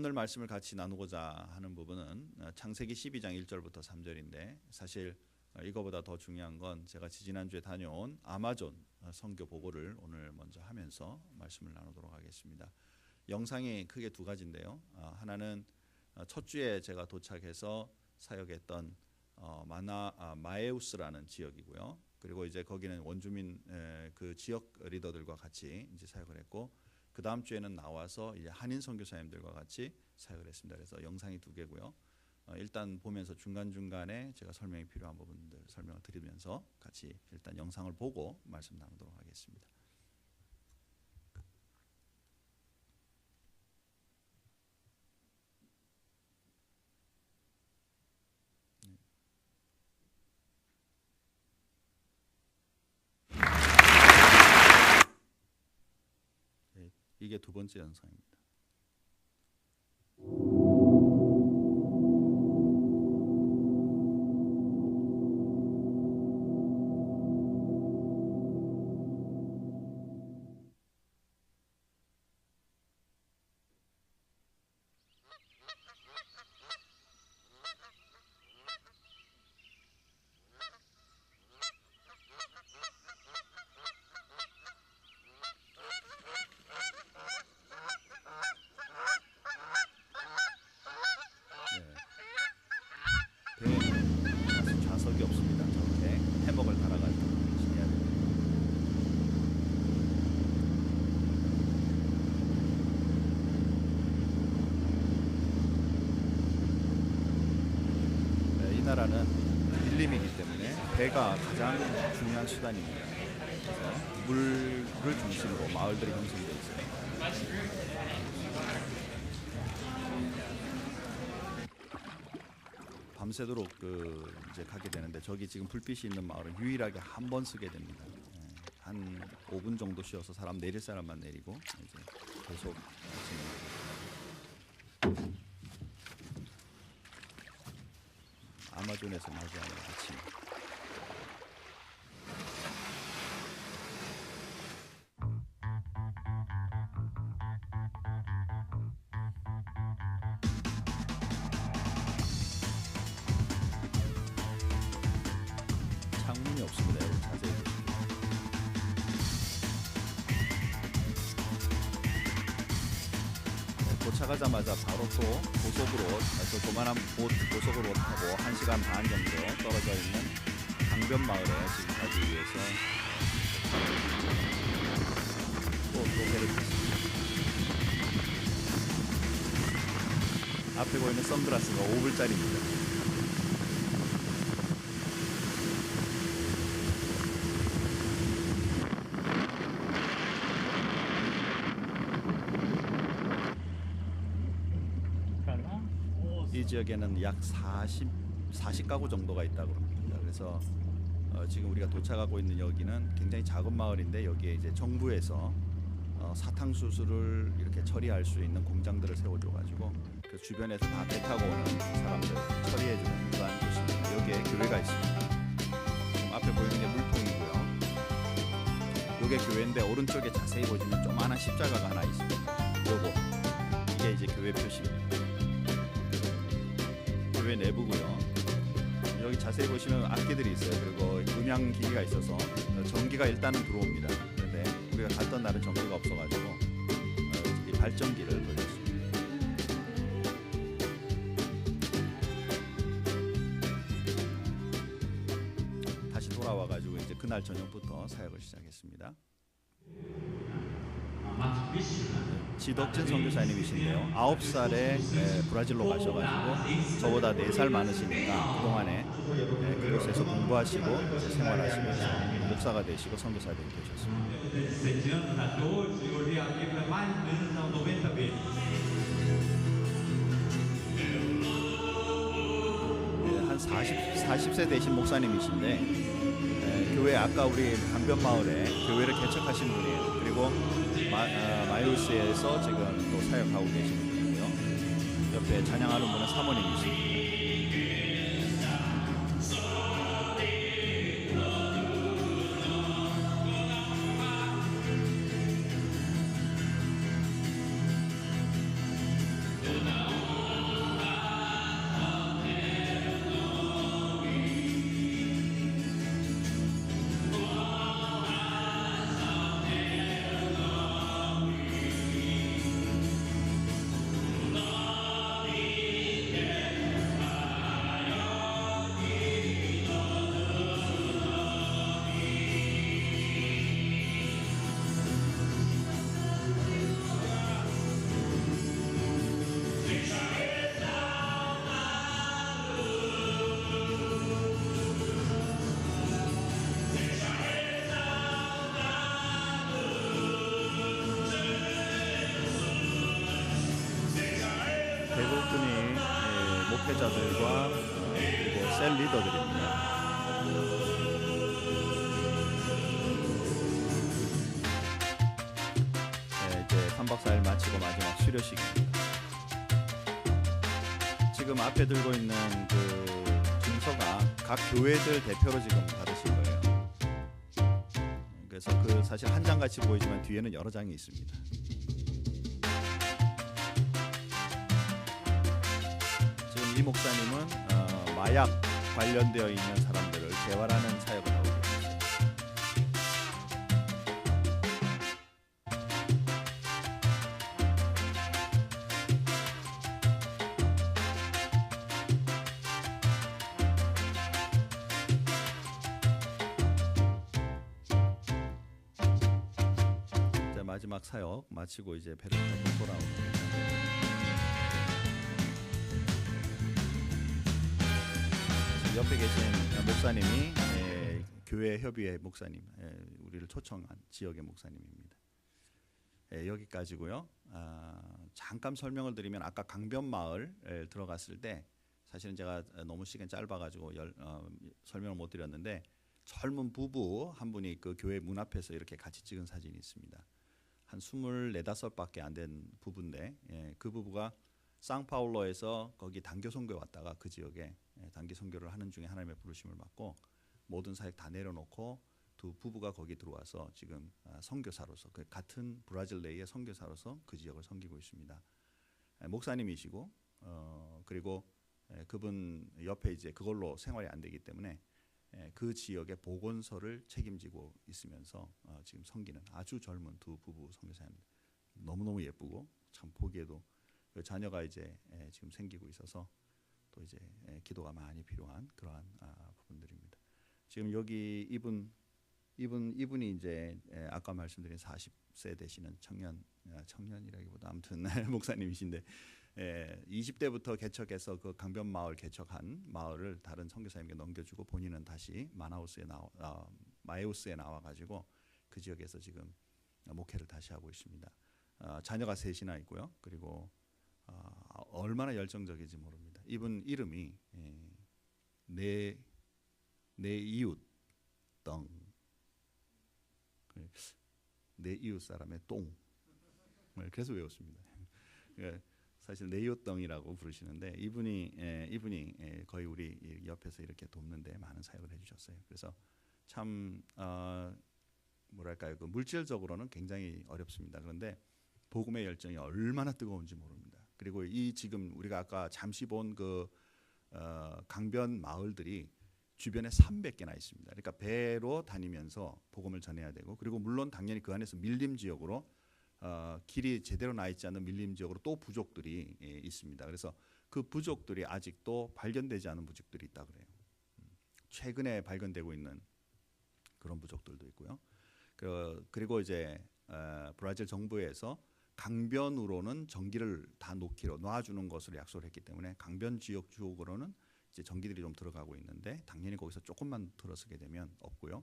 오늘 말씀을 같이 나누고자 하는 부분은 창세기 12장 1절부터 3절인데 사실 이거보다 더 중요한 건 제가 지지난주에 다녀온 아마존 선교 보고를 오늘 먼저 하면서 말씀을 나누도록 하겠습니다. 영상이 크게 두 가지인데요. 하나는 첫 주에 제가 도착해서 사역했던 마에우스라는 지역이고요. 그리고 이제 거기는 원주민 그 지역 리더들과 같이 이제 사역을 했고, 그 다음 주에는 나와서 이제 한인 선교사님들과 같이 사역을 했습니다. 그래서 영상이 두 개고요. 일단 보면서 중간중간에 제가 설명이 필요한 부분들 설명을 드리면서 같이 일단 영상을 보고 말씀 나누도록 하겠습니다. 이게 두 번째 영상입니다. 좌석이 없습니다. 저렇게 해먹을 달아가지고 신해야 됩니다. 이 나라는 밀림이기 때문에 배가 가장 중요한 수단입니다. 그래서 물을 중심으로 마을들이 형성되어 있어요. 밤새도록 이제 가게 되는데, 저기 지금 불빛이 있는 마을은 유일하게 한 번 쓰게 됩니다. 한 5분 정도 쉬어서 사람 내릴 사람만 내리고 이제 계속 아마존에서 맞이하는 아침. 창문이 없습니다. 여러분 자세히 보시면. 도착하자마자 바로 또 고속으로, 조만한 고속으로 타고 1시간 반 정도 떨어져 있는 강변 마을에 지금 가기 위해서 또 배를 탔습니다. 앞에 보이는 선글라스가 5불짜리입니다. 이 지역에는 약 40가구 정도가 있다고 합니다. 그래서 지금 우리가 도착하고 있는 여기는 굉장히 작은 마을인데, 여기에 이제 정부에서 사탕수수를 이렇게 처리할 수 있는 공장들을 세워줘가지고 그 주변에서 다 배 타고 오는 사람들 처리해주는 그러한 곳입니다. 여기에 교회가 있습니다. 지금 앞에 보이는 게 물통이고요. 이게 교회인데, 오른쪽에 자세히 보시면 조그마한 십자가가 하나 있습니다. 요거 이게 이제 교회 표시입니다. 교회 내부고요. 여기 자세히 보시면 악기들이 있어요. 그리고 음향 기기가 있어서 전기가 일단은 들어옵니다. 그런데 우리가 갔던 날은 전기가 없어가지고 이 발전기를 돌렸습니다. 다시 돌아와가지고 이제 그날 저녁부터 사역을 시작했습니다. 지덕진 선교사님이신데요. 9살에 브라질로 가셔가지고 저보다 4살 많으시니까 그동안에 그곳에서 공부하시고 생활하시면서 목사가 되시고 선교사들이 되셨습니다. 한 40세 되신 목사님이신데, 교회 아까 우리 강변마을에 교회를 개척하신 분이에요. 그리고 마이우스에서 지금 또 사역하고 계시는 분이고요. 옆에 찬양하는 분은 사모님이십니다. 목회자들과 그리고 셀 리더들입니다. 네, 이제 3박 4일 마치고 마지막 수료식입니다. 지금 앞에 들고 있는 그 증서가 각 교회들 대표로 지금 받으신 거예요. 그래서 그 사실 한 장 같이 보이지만 뒤에는 여러 장이 있습니다. 지금 이 목사님은 마약 관련되어 있는 사람들을 재활하는 사역을 하고 계십니다. 마지막 사역 마치고 이제 배를 타고 돌아옵니다. 옆에 계신 목사님이 교회 협의회 목사님, 우리를 초청한 지역의 목사님입니다. 여기까지고요. 잠깐 설명을 드리면 아까 강변마을 들어갔을 때 사실은 제가 너무 시간 짧아가지고 설명을 못 드렸는데 젊은 부부 한 분이 그 교회 문 앞에서 이렇게 같이 찍은 사진이 있습니다. 한 24~25밖에 안 된 부부인데 그 부부가 상파울로에서 거기 단교 선교에 왔다가 그 지역에 단기 선교를 하는 중에 하나님의 부르심을 받고 모든 사역 다 내려놓고 두 부부가 거기 들어와서 지금 선교사로서 그 같은 브라질 내의 선교사로서 그 지역을 섬기고 있습니다. 목사님이시고 그리고 그분 옆에 이제 그걸로 생활이 안 되기 때문에 그 지역의 보건소를 책임지고 있으면서 지금 섬기는 아주 젊은 두 부부 선교사입니다. 너무너무 예쁘고 참 보기에도 자녀가 이제 지금 생기고 있어서 또 이제 기도가 많이 필요한 그러한 부분들입니다. 지금 여기 이분이 이제 아까 말씀드린 40세 되시는 청년이라기보다 아무튼 목사님이신데 20대부터 개척해서 그 강변마을 개척한 마을을 다른 선교사님에게 넘겨주고 본인은 다시 마에우스에 나와가지고 그 지역에서 지금 목회를 다시 하고 있습니다. 자녀가 셋이나 있고요. 그리고 얼마나 열정적인지 모릅니다. 이분 이름이 내 이웃 덩, 내 이웃 사람의 똥, 그래서 외웠습니다. 사실 내 이웃 덩이라고 부르시는데 이분이 거의 우리 옆에서 이렇게 돕는데 많은 사역을 해주셨어요. 그래서 참 뭐랄까요, 그 물질적으로는 굉장히 어렵습니다. 그런데 복음의 열정이 얼마나 뜨거운지 모릅니다. 그리고 이 지금 우리가 아까 잠시 본 그 강변 마을들이 주변에 300개나 있습니다. 그러니까 배로 다니면서 복음을 전해야 되고, 그리고 물론 당연히 그 안에서 밀림 지역으로 길이 제대로 나 있지 않는 밀림 지역으로 또 부족들이 있습니다. 그래서 그 부족들이 아직도 발견되지 않은 부족들이 있다 그래요. 최근에 발견되고 있는 그런 부족들도 있고요. 그리고 이제 브라질 정부에서 강변으로는 전기를 다 놔주는 것으로 약속을 했기 때문에 강변 지역 쪽으로는 이제 전기들이 좀 들어가고 있는데 당연히 거기서 조금만 들어서게 되면 없고요.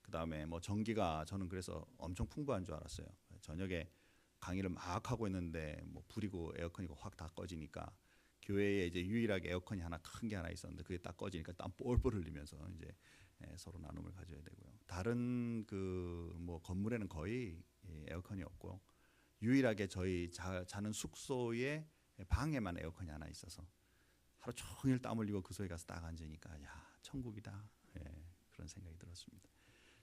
그 다음에 뭐 전기가 저는 그래서 엄청 풍부한 줄 알았어요. 저녁에 강의를 막 하고 있는데 뭐 불이고 에어컨이고 확 다 꺼지니까 교회에 이제 유일하게 에어컨이 큰 게 하나 있었는데 그게 딱 꺼지니까 땀 뻘뻘 흘리면서 이제 서로 나눔을 가져야 되고요. 다른 그 뭐 건물에는 거의 에어컨이 없고 유일하게 저희 자는 숙소에 방에만 에어컨이 하나 있어서 하루 종일 땀 흘리고 그 속에 가서 딱 앉으니까 야 천국이다, 그런 생각이 들었습니다.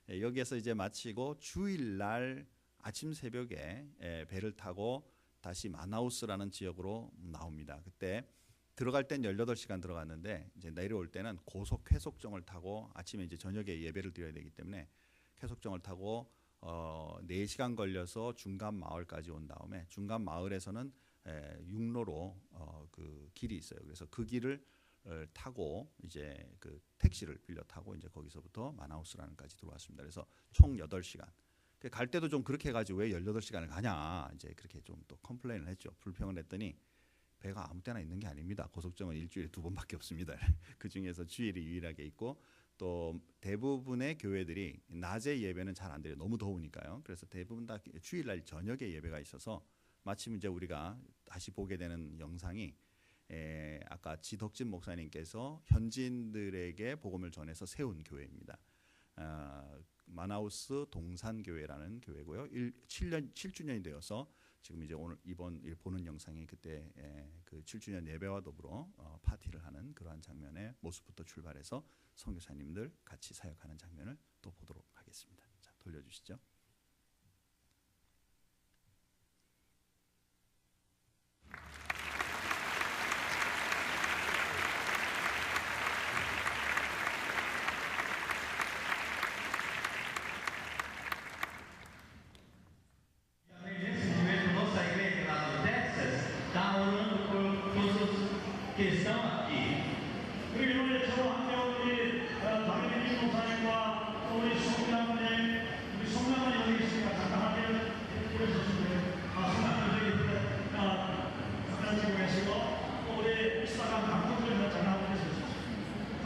여기에서 이제 마치고 주일날 아침 새벽에 배를 타고 다시 마나우스라는 지역으로 나옵니다. 그때 들어갈 땐 18시간 들어갔는데 이제 내려올 때는 고속 쾌속정을 타고 아침에 이제 저녁에 예배를 드려야 되기 때문에 쾌속정을 타고 4시간 걸려서 중간 마을까지 온 다음에 중간 마을에서는 육로로 그 길이 있어요. 그래서 그 길을 타고 이제 그 택시를 빌려 타고 이제 거기서부터 마나우스라는 까지 들어왔습니다. 그래서 총 8시간. 갈 때도 좀 그렇게 해가지고 왜 18시간을 가냐 이제 그렇게 좀 또 컴플레인을 했죠. 불평을 했더니 배가 아무 때나 있는 게 아닙니다. 고속정은 일주일에 2번밖에 없습니다. 그 중에서 주일이 유일하게 있고 또 대부분의 교회들이 낮에 예배는 잘 안 드려요. 너무 더우니까요. 그래서 대부분 다 주일날 저녁에 예배가 있어서 마침 이제 우리가 다시 보게 되는 영상이 아까 지덕진 목사님께서 현지인들에게 복음을 전해서 세운 교회입니다. 마나우스 동산교회라는 교회고요. 7주년이 되어서 지금 이제 오늘 이번 보는 영상이 그때 그 7주년 예배와 더불어 파티를 하는 그러한 장면의 모습부터 출발해서 선교사님들 같이 사역하는 장면을 또 보도록 하겠습니다. 자, 돌려주시죠.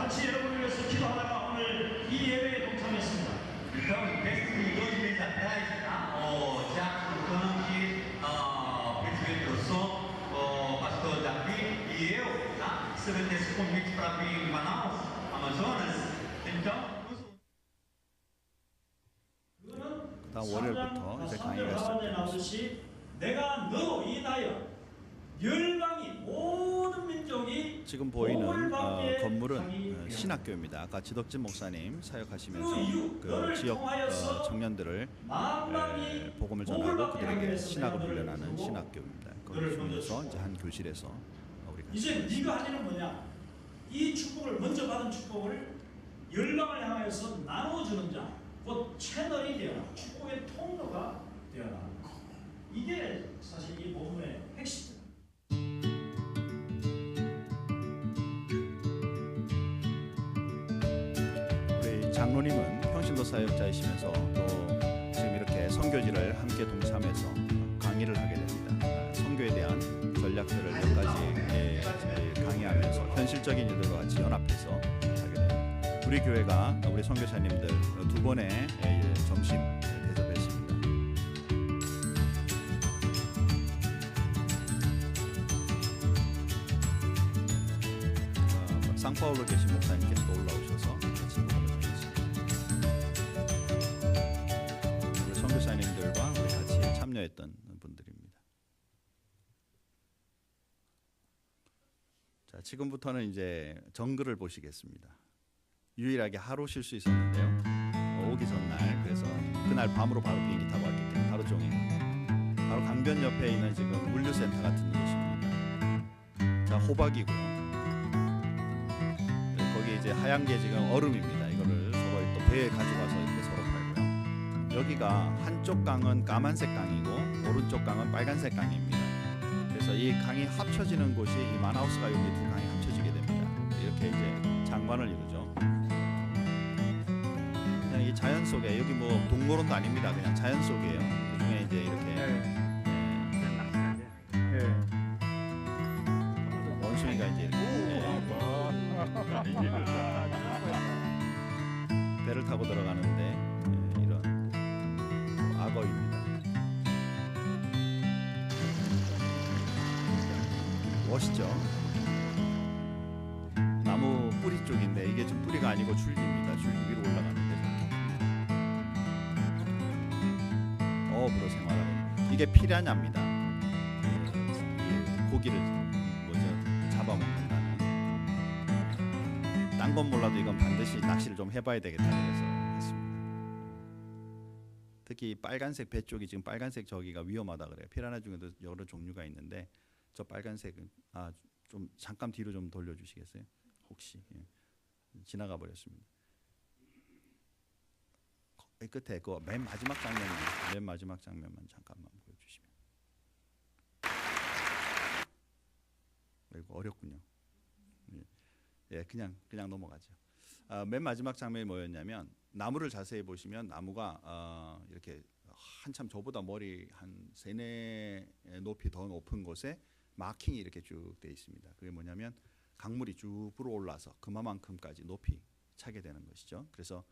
같이 여러분을 위해서 기도하다가 오늘 이 예배에 동참했습니다. Então, desde 12 meses atrás, o Jackson Campi, o presidente do Som, o pastor Davi e eu, recebendo esse convite para vir em Manaus, Amazonas. Então, 다음 월요일부터 이제 강의가 나오듯이 내가 너로 인하여 열방이 모든 민족이 지금 보이는 건물은 신학교입니다. 아까 지덕진 목사님 사역하시면서 그 지역 청년들을 복음을 전하고 그들에게 신학을 훈련하는 신학교입니다. 거기 중에서 이제 한 교실에서 우리 이제 네가 하기는 뭐냐? 이 축복을 먼저 받은 축복을 열방을 향하여서 나눠주는 자, 곧 채널이 되어라. 축복의 통로가 되어라. 이게 사실 이 복음의 핵심입니다. 장로님은 평신도 사역자이시면서 또 지금 이렇게 선교지를 함께 동참해서 강의를 하게 됩니다. 선교에 대한 전략들을 몇 가지 강의하면서 현실적인 일들과 같이 연합해서 하게 됩니다. 우리 교회가 우리 선교사님들 두 번의 점심 대접했습니다. 상파울로 계신 목사님께서 올라오셔서 같이 복음을 선교사님들과 우리 같이 참여했던 분들입니다. 자, 지금부터는 이제 정글을 보시겠습니다. 유일하게 하루 쉴 수 있었는데요. 오기 전날 그래서 그날 밤으로 바로 비행기 타고 왔기 때문에 하루 종일 바로 강변 옆에 있는 지금 물류센터 같은 곳입니다. 자, 호박이고요. 거기 이제 하얀 게 지금 얼음입니다. 이거를 서로 또 배에 가져가서 이렇게 서로 팔고요. 여기가 한쪽 강은 까만색 강이고 오른쪽 강은 빨간색 강입니다. 그래서 이 강이 합쳐지는 곳이 이 마나우스가 여기 두 강이 합쳐지게 됩니다. 이렇게 이제 장관을 이루죠. 그냥 이 자연 속에 여기 뭐 동물원도 아닙니다. 그냥 자연 속이에요. 그 중에 이제 이렇게 원숭이가 이제 이렇게 배를 타고 들어가는데 이런 악어입니다. 멋있죠? 나무 뿌리 쪽인데 이게 좀 뿌리가 아니고 줄기입니다. 줄기 위로 올라가는데 어업으로 생활하고 이게 피라냐입니다. 고기를 잡아먹는다는. 딴 건 몰라도 이건 반드시 낚시를 좀 해봐야 되겠다 그래서 했습니다. 특히 빨간색 배 쪽이 지금 빨간색 저기가 위험하다 그래요. 피라냐 중에도 여러 종류가 있는데 저 빨간색은 좀 잠깐 뒤로 좀 돌려주시겠어요? 혹시 지나가 버렸습니다. 끝에 그 맨 마지막 장면만 잠깐만 보여주시면. 이거 어렵군요. 예, 그냥 넘어가죠. 맨 마지막 장면이 뭐였냐면 나무를 자세히 보시면 나무가 이렇게 한참 저보다 머리 한 3-4 높이 더 높은 곳에 마킹이 이렇게 쭉 돼 있습니다. 그게 뭐냐면 강물이 쭉 불어올라서 그만큼까지 높이 차게 되는 것이죠. 그래서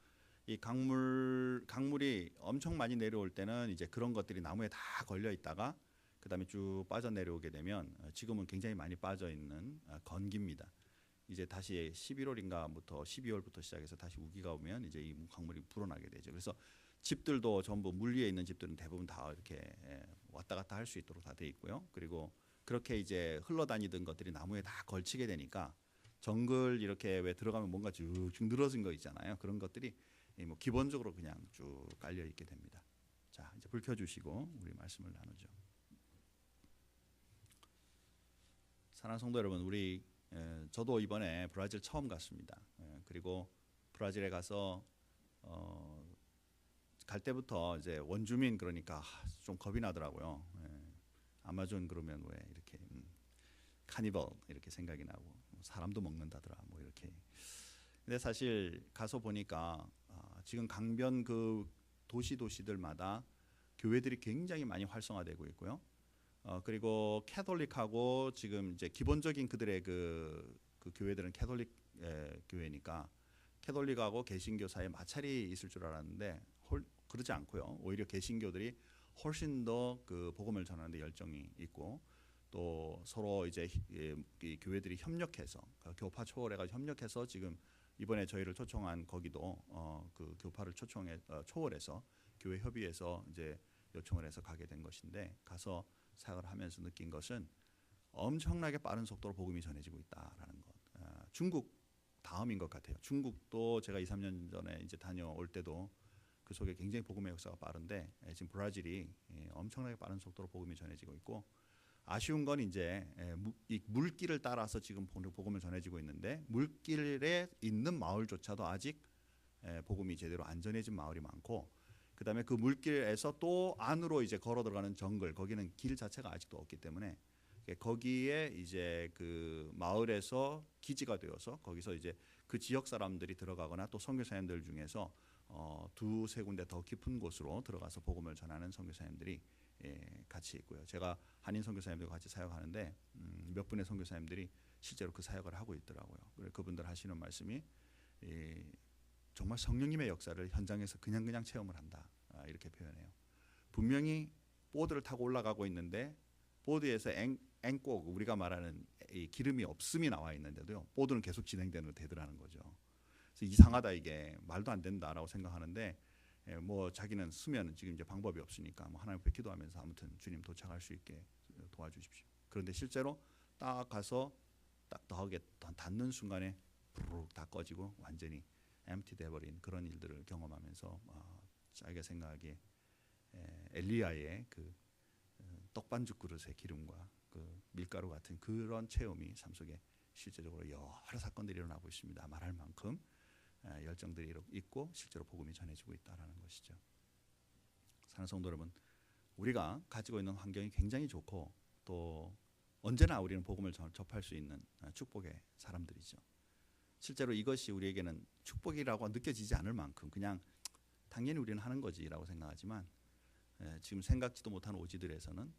이 강물이 엄청 많이 내려올 때는 이제 그런 것들이 나무에 다 걸려 있다가 그다음에 쭉 빠져 내려오게 되면 지금은 굉장히 많이 빠져 있는 건기입니다. 이제 다시 11월인가부터 12월부터 시작해서 다시 우기가 오면 이제 이 강물이 불어나게 되죠. 그래서 집들도 전부 물 위에 있는 집들은 대부분 다 이렇게 왔다 갔다 할 수 있도록 다 돼 있고요. 그리고 그렇게 이제 흘러다니던 것들이 나무에 다 걸치게 되니까 정글 이렇게 왜 들어가면 뭔가 쭉쭉 늘어진 거 있잖아요. 그런 것들이 뭐 기본적으로 그냥 쭉 깔려 있게 됩니다. 자, 이제 불 켜주시고 우리 말씀을 나누죠. 사랑하는 성도 여러분, 우리 저도 이번에 브라질 처음 갔습니다. 그리고 브라질에 가서 갈 때부터 이제 원주민 그러니까 좀 겁이 나더라고요. 아마존 그러면 왜 이렇게 카니발 이렇게 생각이 나고 사람도 먹는다더라 뭐 이렇게. 근데 사실 가서 보니까 지금 강변 그 도시들마다 교회들이 굉장히 많이 활성화되고 있고요. 그리고 캐톨릭하고 지금 이제 기본적인 그들의 그 교회들은 캐톨릭 교회니까 캐톨릭하고 개신교 사이에 마찰이 있을 줄 알았는데 그러지 않고요. 오히려 개신교들이 훨씬 더 그 복음을 전하는데 열정이 있고 또 서로 이제 이 교회들이 협력해서 교파 초월해가지고 협력해서 지금 이번에 저희를 초청한 거기도 그 교파를 초월해서 교회 협의해서 이제 요청을 해서 가게 된 것인데 가서 사역을 하면서 느낀 것은 엄청나게 빠른 속도로 복음이 전해지고 있다라는 것. 중국 다음인 것 같아요. 중국도 제가 2, 3년 전에 이제 다녀올 때도 그 속에 굉장히 복음의 역사가 빠른데 지금 브라질이 엄청나게 빠른 속도로 복음이 전해지고 있고 아쉬운 건 이제 이 물길을 따라서 지금 복음을 전해지고 있는데 물길에 있는 마을조차도 아직 복음이 제대로 안 전해진 마을이 많고 그다음에 그 물길에서 또 안으로 이제 걸어 들어가는 정글 거기는 길 자체가 아직도 없기 때문에 거기에 이제 그 마을에서 기지가 되어서 거기서 이제 그 지역 사람들이 들어가거나 또 선교사님들 중에서 두세 군데 더 깊은 곳으로 들어가서 복음을 전하는 선교사님들이 같이 있고요. 제가 한인 선교사님들과 같이 사역하는데 몇 분의 선교사님들이 실제로 그 사역을 하고 있더라고요. 그분들 하시는 말씀이 정말 성령님의 역사를 현장에서 그냥 체험을 한다 이렇게 표현해요. 분명히 보드를 타고 올라가고 있는데 보드에서 앵꼭 우리가 말하는 이 기름이 없음이 나와 있는데도요. 보드는 계속 되더라는 거죠. 그래서 이상하다 이게 말도 안 된다라고 생각하는데 뭐 자기는 쓰면 지금 이제 방법이 없으니까 뭐 하나님 앞에 기도하면서 아무튼 주님 도착할 수 있게 도와주십시오. 그런데 실제로 딱 가서 딱 더하게 닿는 순간에 부르륵 다 꺼지고 완전히 엠프티 돼버린 그런 일들을 경험하면서 자기가 생각하기에 엘리야의 그 떡반죽 그릇의 기름과 그 밀가루 같은 그런 체험이 삶 속에 실제적으로 여러 사건들이 일어나고 있습니다. 말할 만큼 열정들이 있고 실제로 복음이 전해지고 있다라는 것이죠. 사랑하는 성도 여러분, 우리가 가지고 있는 환경이 굉장히 좋고 또 언제나 우리는 복음을 접할 수 있는 축복의 사람들이죠. 실제로 이것이 우리에게는 축복이라고 느껴지지 않을 만큼 그냥 당연히 우리는 하는 거지라고 생각하지만 지금 생각지도 못한 오지들에서는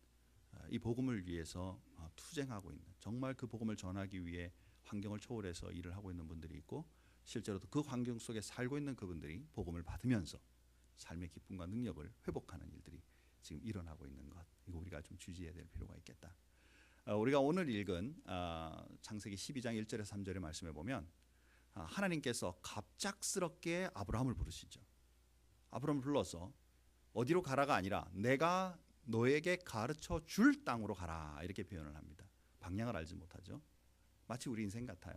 이 복음을 위해서 투쟁하고 있는 정말 그 복음을 전하기 위해 환경을 초월해서 일을 하고 있는 분들이 있고 실제로도 그 환경 속에 살고 있는 그분들이 복음을 받으면서 삶의 기쁨과 능력을 회복하는 일들이 지금 일어나고 있는 것 이거 우리가 좀 주의해야 될 필요가 있겠다. 우리가 오늘 읽은 창세기 12장 1절에서 3절의 말씀에 보면 하나님께서 갑작스럽게 아브라함을 부르시죠. 아브라함을 불러서 어디로 가라가 아니라 내가 너에게 가르쳐 줄 땅으로 가라 이렇게 표현을 합니다. 방향을 알지 못하죠. 마치 우리 인생 같아요.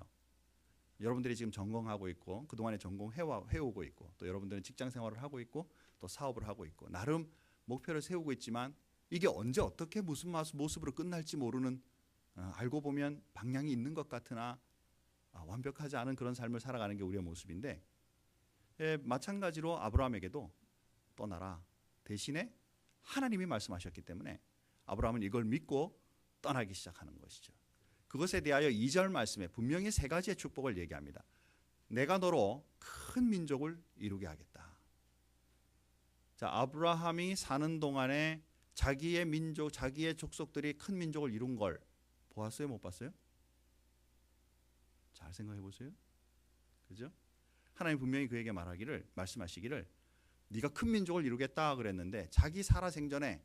여러분들이 지금 전공하고 있고 그동안에 전공해오고 있고 또 여러분들은 직장 생활을 하고 있고 또 사업을 하고 있고 나름 목표를 세우고 있지만 이게 언제 어떻게 무슨 모습으로 끝날지 모르는 알고 보면 방향이 있는 것 같으나 완벽하지 않은 그런 삶을 살아가는 게 우리의 모습인데 마찬가지로 아브라함에게도 떠나라 대신에 하나님이 말씀하셨기 때문에 아브라함은 이걸 믿고 떠나기 시작하는 것이죠. 그것에 대하여 2절 말씀에 분명히 세 가지의 축복을 얘기합니다. 내가 너로 큰 민족을 이루게 하겠다. 자, 아브라함이 사는 동안에 자기의 민족, 자기의 족속들이 큰 민족을 이룬 걸 보았어요? 못 봤어요? 잘 생각해 보세요. 그죠? 하나님 분명히 그에게 말씀하시기를 네가 큰 민족을 이루겠다 그랬는데 자기 살아생전에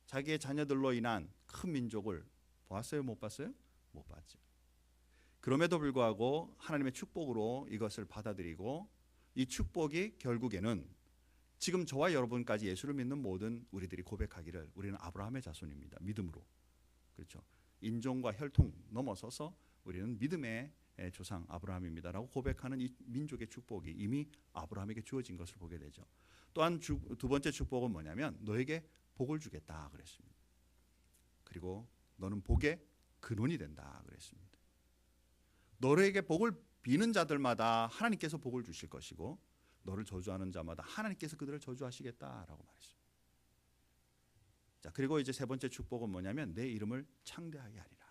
자기의 자녀들로 인한 큰 민족을 보았어요? 못 봤어요? 못 봤죠. 그럼에도 불구하고 하나님의 축복으로 이것을 받아들이고 이 축복이 결국에는 지금 저와 여러분까지 예수를 믿는 모든 우리들이 고백하기를 우리는 아브라함의 자손입니다. 믿음으로. 그렇죠. 인종과 혈통 넘어서서 우리는 믿음의 조상 아브라함입니다라고 고백하는 이 민족의 축복이 이미 아브라함에게 주어진 것을 보게 되죠. 또한 두 번째 축복은 뭐냐면 너에게 복을 주겠다 그랬습니다. 그리고 너는 복의 근원이 된다 그랬습니다. 너에게 복을 비는 자들마다 하나님께서 복을 주실 것이고 너를 저주하는 자마다 하나님께서 그들을 저주하시겠다라고 말했습니다. 자, 그리고 이제 세 번째 축복은 뭐냐면 내 이름을 창대하게 하리라.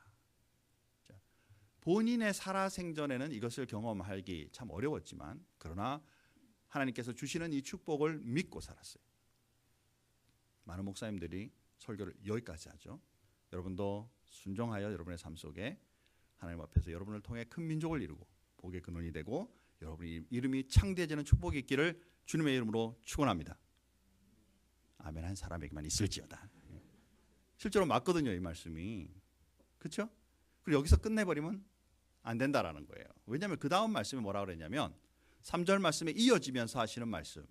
자, 본인의 살아생전에는 이것을 경험하기 참 어려웠지만 그러나 하나님께서 주시는 이 축복을 믿고 살았어요. 많은 목사님들이 설교를 여기까지 하죠. 여러분도 순종하여 여러분의 삶 속에 하나님 앞에서 여러분을 통해 큰 민족을 이루고 복의 근원이 되고 여러분의 이름이 창대해지는 축복이 있기를 주님의 이름으로 축원합니다. 아멘 한 사람에게만 있을지어다. 실제로 맞거든요 이 말씀이. 그렇죠? 그리고 여기서 끝내버리면 안 된다라는 거예요. 왜냐하면 그 다음 말씀이 뭐라 그랬냐면 3절 말씀에 이어지면서 하시는 말씀.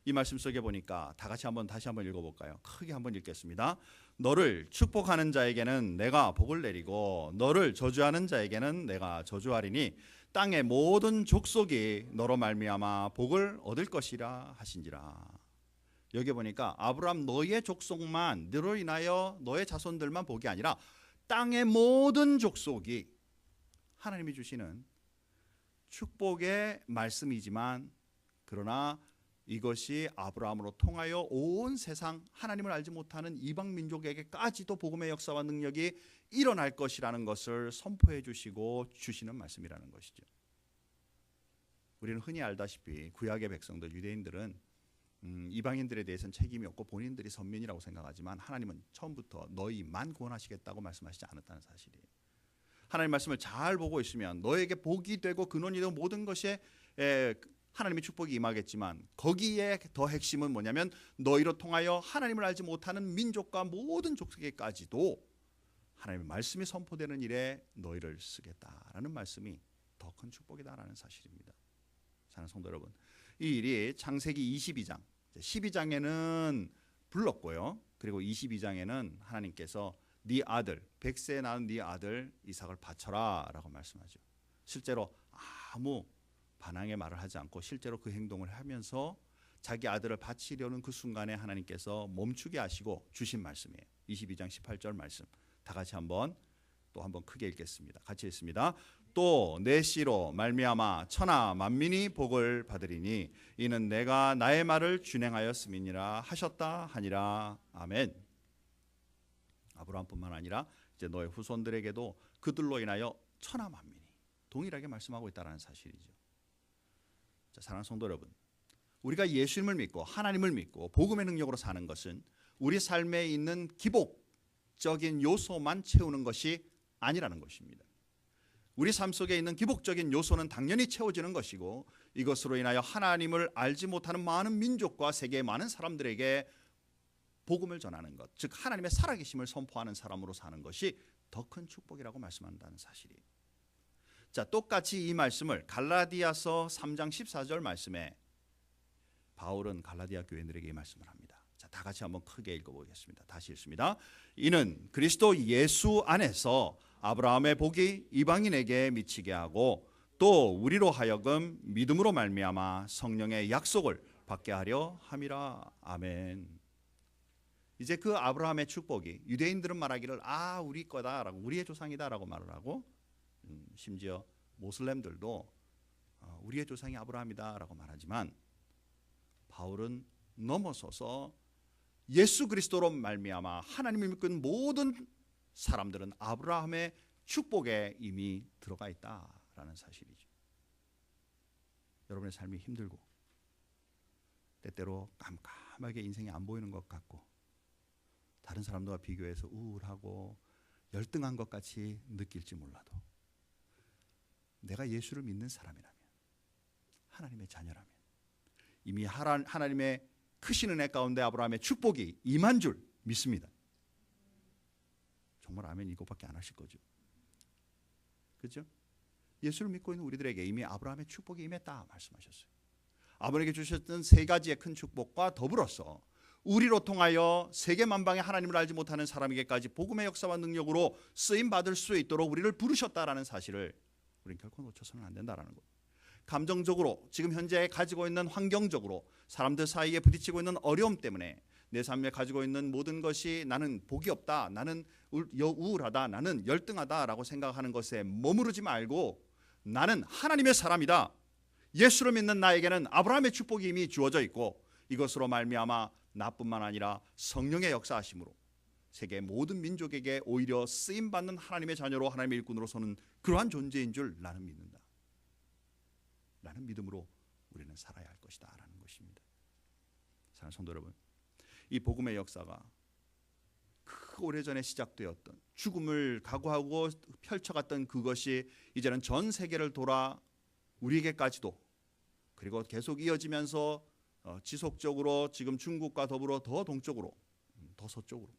이 말씀 속에 보니까 다 같이 다시 한번 읽어볼까요? 크게 한번 읽겠습니다. 너를 축복하는 자에게는 내가 복을 내리고 너를 저주하는 자에게는 내가 저주하리니 땅의 모든 족속이 너로 말미암아 복을 얻을 것이라 하신지라. 여기 보니까 아브라함 너의 족속만 너로 인하여 너의 자손들만 복이 아니라 땅의 모든 족속이 하나님이 주시는 축복의 말씀이지만 그러나 이것이 아브라함으로 통하여 온 세상 하나님을 알지 못하는 이방 민족에게까지도 복음의 역사와 능력이 일어날 것이라는 것을 선포해 주시고 주시는 말씀이라는 것이죠. 우리는 흔히 알다시피 구약의 백성들 유대인들은 이방인들에 대해서는 책임이 없고 본인들이 선민이라고 생각하지만 하나님은 처음부터 너희만 구원하시겠다고 말씀하시지 않았다는 사실이에요. 하나님 말씀을 잘 보고 있으면 너에게 복이 되고 근원이 되고 모든 것에 하나님의 축복이 임하겠지만 거기에 더 핵심은 뭐냐면 너희로 통하여 하나님을 알지 못하는 민족과 모든 족속에까지도 하나님의 말씀이 선포되는 일에 너희를 쓰겠다라는 말씀이 더 큰 축복이다라는 사실입니다. 사랑하는 성도 여러분, 이 일이 창세기 22장 12장에는 불렀고요. 그리고 22장에는 하나님께서 네 아들 100세에 낳은 네 아들 이삭을 바쳐라 라고 말씀하죠. 실제로 아무 반항의 말을 하지 않고 실제로 그 행동을 하면서 자기 아들을 바치려는 그 순간에 하나님께서 멈추게 하시고 주신 말씀이에요. 22장 18절 말씀 다 같이 한번 크게 읽겠습니다. 같이 읽습니다. 또 내 씨로 말미암아 천하 만민이 복을 받으리니 이는 내가 나의 말을 준행하였음이니라 하셨다 하니라. 아멘. 아브라함뿐만 아니라 이제 너의 후손들에게도 그들로 인하여 천하 만민이 동일하게 말씀하고 있다는 사실이죠. 자, 사랑하는 성도 여러분, 우리가 예수님을 믿고 하나님을 믿고 복음의 능력으로 사는 것은 우리 삶에 있는 기복적인 요소만 채우는 것이 아니라는 것입니다. 우리 삶 속에 있는 기복적인 요소는 당연히 채워지는 것이고 이것으로 인하여 하나님을 알지 못하는 많은 민족과 세계의 많은 사람들에게 복음을 전하는 것, 즉 하나님의 살아계심을 선포하는 사람으로 사는 것이 더 큰 축복이라고 말씀한다는 사실이에요. 자, 똑같이 이 말씀을 갈라디아서 3장 14절 말씀에 바울은 갈라디아 교인들에게 이 말씀을 합니다. 자, 다 같이 한번 크게 읽어보겠습니다. 다시 읽습니다. 이는 그리스도 예수 안에서 아브라함의 복이 이방인에게 미치게 하고 또 우리로 하여금 믿음으로 말미암아 성령의 약속을 받게 하려 함이라. 아멘. 이제 그 아브라함의 축복이 유대인들은 말하기를 우리 거다라고 우리의 조상이다라고 말을 하고 심지어 모슬렘들도 우리의 조상이 아브라함이다라고 말하지만 바울은 넘어서서 예수 그리스도로 말미암아 하나님을 믿는 모든 사람들은 아브라함의 축복에 이미 들어가 있다라는 사실이죠. 여러분의 삶이 힘들고 때때로 깜깜하게 인생이 안 보이는 것 같고 다른 사람들과 비교해서 우울하고 열등한 것 같이 느낄지 몰라도 내가 예수를 믿는 사람이라면 하나님의 자녀라면 이미 하나님의 크신 은혜 가운데 아브라함의 축복이 임한 줄 믿습니다. 정말 아멘 이거밖에 안 하실 거죠. 그렇죠? 예수를 믿고 있는 우리들에게 이미 아브라함의 축복이 임했다 말씀하셨어요. 아버지에게 주셨던 세 가지의 큰 축복과 더불어서 우리로 통하여 세계 만방의 하나님을 알지 못하는 사람에게까지 복음의 역사와 능력으로 쓰임 받을 수 있도록 우리를 부르셨다라는 사실을 우리는 결코 놓쳐서는 안 된다라는 것. 감정적으로 지금 현재 가지고 있는 환경적으로 사람들 사이에 부딪히고 있는 어려움 때문에 내 삶에 가지고 있는 모든 것이 나는 복이 없다, 나는 우울하다, 나는 열등하다라고 생각하는 것에 머무르지 말고 나는 하나님의 사람이다. 예수를 믿는 나에게는 아브라함의 축복이 이미 주어져 있고 이것으로 말미암아 나뿐만 아니라 성령의 역사하심으로 세계 모든 민족에게 오히려 쓰임받는 하나님의 자녀로 하나님의 일꾼으로 서는 그러한 존재인 줄 나는 믿는다. 라는 믿음으로 우리는 살아야 할 것이다 라는 것입니다. 사랑하는 성도 여러분, 이 복음의 역사가 그 오래전에 시작되었던 죽음을 각오하고 펼쳐갔던 그것이 이제는 전 세계를 돌아 우리에게까지도 그리고 계속 이어지면서 지속적으로 지금 중국과 더불어 더 동쪽으로 더 서쪽으로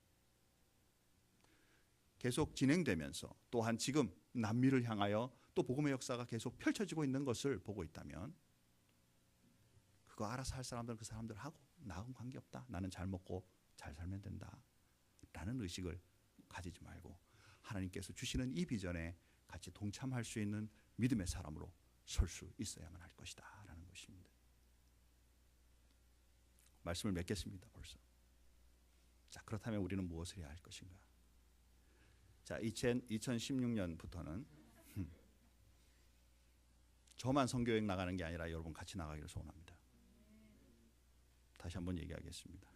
계속 진행되면서 또한 지금 남미를 향하여 또 복음의 역사가 계속 펼쳐지고 있는 것을 보고 있다면 그거 알아서 할 사람들은 그 사람들 하고 나하고는 관계없다. 나는 잘 먹고 잘 살면 된다. 라는 의식을 가지지 말고 하나님께서 주시는 이 비전에 같이 동참할 수 있는 믿음의 사람으로 설 수 있어야만 할 것이다 라는 것입니다. 말씀을 맺겠습니다. 벌써. 자, 그렇다면 우리는 무엇을 해야 할 것인가? 자, 2016년부터는 저만 선교여행 나가는 게 아니라 여러분 같이 나가기를 소원합니다. 다시 한번 얘기하겠습니다.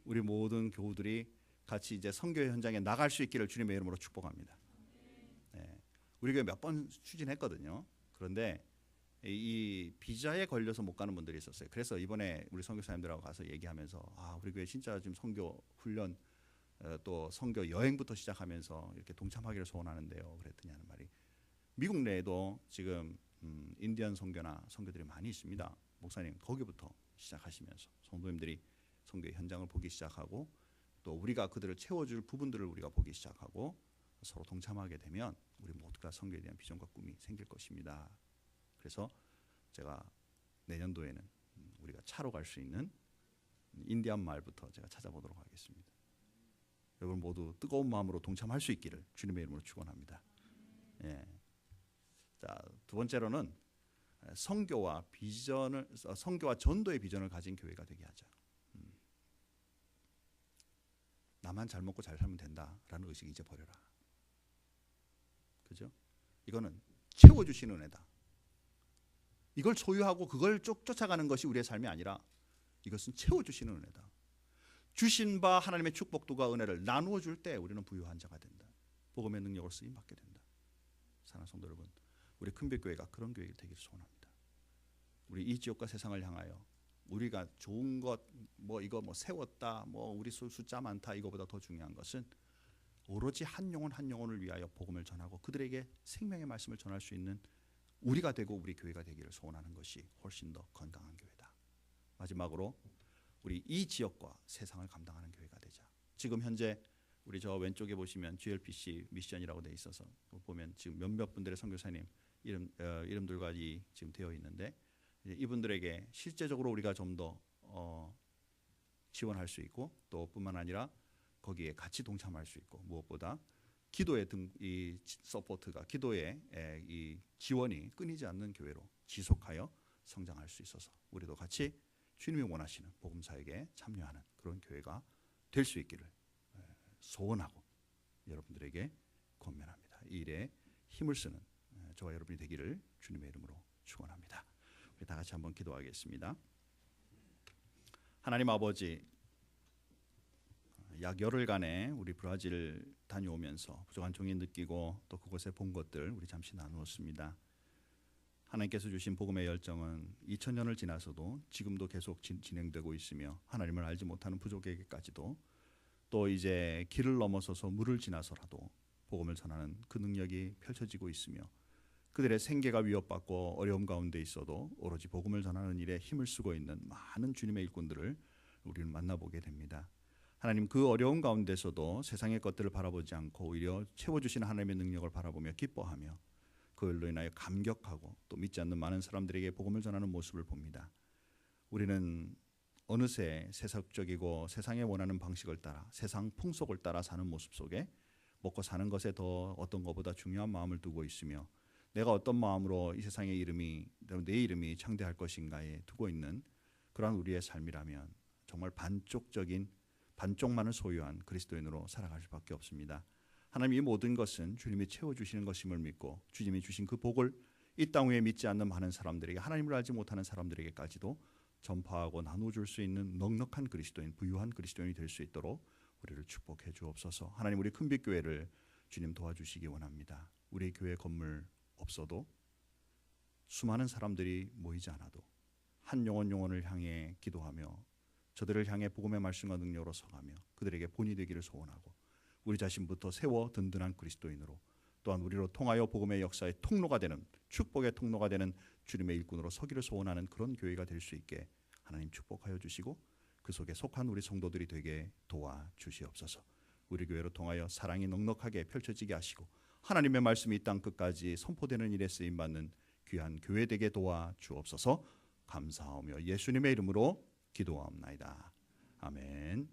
우리 모든 교우들이 같이 이제 선교 현장에 나갈 수 있기를 주님의 이름으로 축복합니다. 네. 우리 교회 몇 번 추진했거든요. 그런데 이 비자에 걸려서 못 가는 분들이 있었어요. 그래서 이번에 우리 선교사님들하고 가서 얘기하면서 우리 교회 진짜 지금 선교 훈련 또 선교 여행부터 시작하면서 이렇게 동참하기를 소원하는데요. 그랬더니 하는 말이 미국 내에도 지금 인디언 선교나 선교들이 많이 있습니다. 목사님 거기부터 시작하시면서 성도님들이 선교의 현장을 보기 시작하고 또 우리가 그들을 채워줄 부분들을 우리가 보기 시작하고 서로 동참하게 되면 우리 모두가 선교에 대한 비전과 꿈이 생길 것입니다. 그래서 제가 내년도에는 우리가 차로 갈 수 있는 인디안 마을부터 제가 찾아보도록 하겠습니다. 여러분 모두 뜨거운 마음으로 동참할 수 있기를 주님의 이름으로 축원합니다. 예. 자, 두 번째로는 선교와 전도의 비전을 가진 교회가 되게 하자. 나만 잘 먹고 잘 살면 된다라는 의식 이제 버려라. 그죠? 이거는 채워주시는 은혜다. 이걸 소유하고 그걸 쫓아가는 것이 우리의 삶이 아니라 이것은 채워주시는 은혜다. 주신 바 하나님의 축복도가 은혜를 나누어 줄 때 우리는 부유한 자가 된다. 복음의 능력으로 쓰임 받게 된다. 사랑하는 성도 여러분, 우리 큰별교회가 그런 교회가 되기를 소원합니다. 우리 이 지역과 세상을 향하여 우리가 좋은 것 이거 세웠다 우리 숫자 많다 이거보다 더 중요한 것은 오로지 한 영혼을 위하여 복음을 전하고 그들에게 생명의 말씀을 전할 수 있는 우리가 되고 우리 교회가 되기를 소원하는 것이 훨씬 더 건강한 교회다. 마지막으로 우리 이 지역과 세상을 감당하는 교회가 되자. 지금 현재 우리 저 왼쪽에 보시면 GLPC 미션이라고 돼 있어서 보면 지금 몇몇 분들의 선교사님 이름들과 지금 되어 있는데 이분들에게 실제적으로 우리가 좀 더 지원할 수 있고 또 뿐만 아니라 거기에 같이 동참할 수 있고 무엇보다 기도의 이 서포트가 기도의 이 지원이 끊이지 않는 교회로 지속하여 성장할 수 있어서 우리도 같이 주님이 원하시는 복음사역에 참여하는 그런 교회가 될 수 있기를 소원하고 여러분들에게 권면합니다. 이 일에 힘을 쓰는 저와 여러분이 되기를 주님의 이름으로 축원합니다. 우리 다 같이 한번 기도하겠습니다. 하나님 아버지, 약 열흘간에 우리 브라질 다녀오면서 부족한 종이 느끼고 또 그곳에 본 것들 우리 잠시 나누었습니다. 하나님께서 주신 복음의 열정은 2000년을 지나서도 지금도 계속 진행되고 있으며 하나님을 알지 못하는 부족에게까지도 또 이제 길을 넘어서서 물을 지나서라도 복음을 전하는 그 능력이 펼쳐지고 있으며 그들의 생계가 위협받고 어려움 가운데 있어도 오로지 복음을 전하는 일에 힘을 쓰고 있는 많은 주님의 일꾼들을 우리는 만나보게 됩니다. 하나님 그 어려운 가운데서도 세상의 것들을 바라보지 않고 오히려 채워주시는 하나님의 능력을 바라보며 기뻐하며 그걸로 인하여 감격하고 또 믿지 않는 많은 사람들에게 복음을 전하는 모습을 봅니다. 우리는 어느새 세속적이고 세상에 원하는 방식을 따라 세상 풍속을 따라 사는 모습 속에 먹고 사는 것에 더 어떤 것보다 중요한 마음을 두고 있으며 내가 어떤 마음으로 이 세상의 이름이 내 이름이 창대할 것인가에 두고 있는 그러한 우리의 삶이라면 정말 반쪽만을 소유한 그리스도인으로 살아갈 수밖에 없습니다. 하나님 이 모든 것은 주님이 채워주시는 것임을 믿고 주님이 주신 그 복을 이 땅 위에 믿지 않는 많은 사람들에게 하나님을 알지 못하는 사람들에게까지도 전파하고 나눠줄 수 있는 넉넉한 그리스도인, 부유한 그리스도인이 될 수 있도록 우리를 축복해 주옵소서. 하나님 우리 큰빛교회를 주님 도와주시기 원합니다. 우리 교회 건물 없어도 수많은 사람들이 모이지 않아도 한 영혼을 향해 기도하며 저들을 향해 복음의 말씀과 능력으로 서가며 그들에게 본이 되기를 소원하고 우리 자신부터 세워 든든한 그리스도인으로 또한 우리로 통하여 복음의 역사의 통로가 되는 축복의 통로가 되는 주님의 일꾼으로 서기를 소원하는 그런 교회가 될 수 있게 하나님 축복하여 주시고 그 속에 속한 우리 성도들이 되게 도와주시옵소서. 우리 교회로 통하여 사랑이 넉넉하게 펼쳐지게 하시고 하나님의 말씀이 이 땅 끝까지 선포되는 일에 쓰임받는 귀한 교회 되게 도와주옵소서. 감사하며 예수님의 이름으로 기도하옵나이다. 아멘.